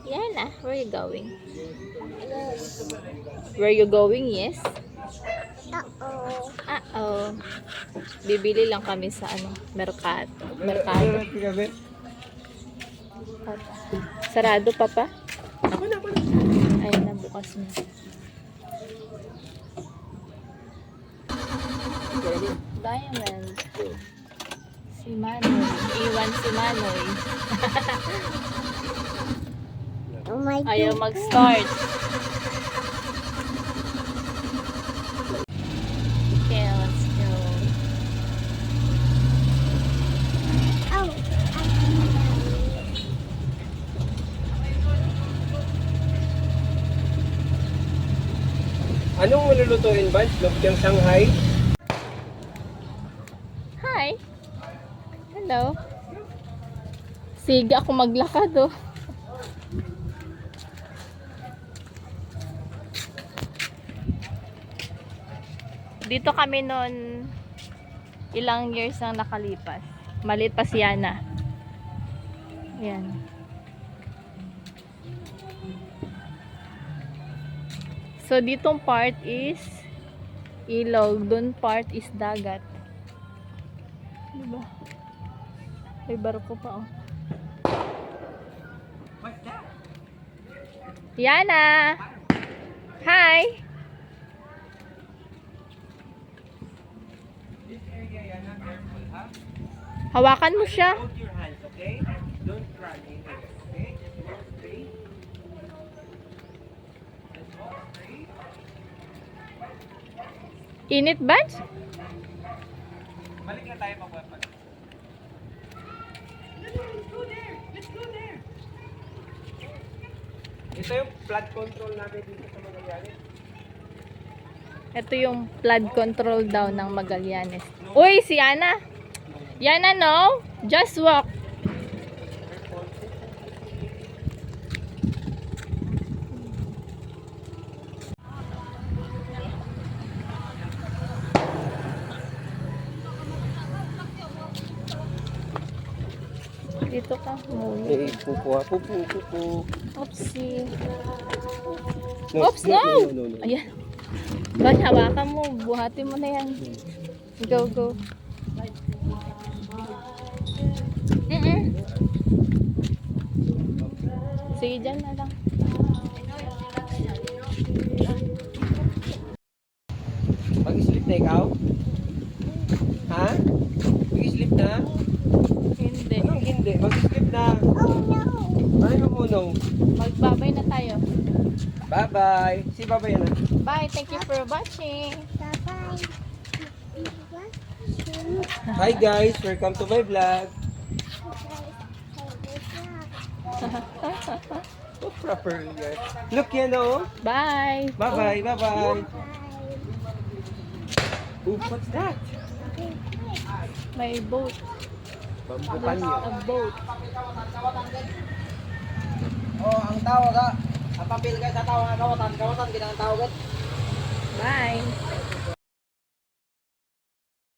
Yana, where you going? Where you going? Yes. Uh-oh. Uh-oh. Bibili lang kami sa merkado. Merkado. Sarado pa pa? Ako na. Ayun na, bukas na. Diamond. Si Manoy. Iwan si Manoy. Oh my God. Ayaw mag-start. Okay, let's go. Oh. Anong malulutuin ba? Lumpiang Shanghai? Hi. Hello. Sige ako maglakad oh. Dito kami noon ilang years nang nakalipas. Maliit pa si Yana. Ayan. So ditong part is ilog, doon part is dagat. Diba? May barko pa oh. Yana! Hi! Hawakan mo siya. Hold your hands, okay? Don't run anywhere, okay? Just walk straight. Just walk straight. Init ba? Balik na tayo pagpapag. Let's go there! Let's go there! Ito yung flood control natin dito sa Magallanes. Ito yung flood control daw ng Magallanes. Uy, si Yana! Yana, no? Just walk. Dito ka. Eh, pupu. Oopsie. Oops, no! Ayan. Ba't hawakan mo? Buhatin mo na yan. Go, go. Sige, dyan na lang. Mag-sleep na ikaw? Ha? Mag-sleep na? Hindi. Anong hindi? Mag-sleep na. Oh no. Ano yung uno? Magbabay na tayo. Bye-bye. Si Bye-bye na. Bye. Thank you for watching. Bye-bye. Hi guys, welcome to my vlog. Oh, properly. Look yan oh. Bye. Bye-bye, bye-bye. Oh, what's that? May boat. Bamboo There's panyo. a boat. Oh, ang tawag ang papel guys sa tawag kawatan, ginang tawag. Bye.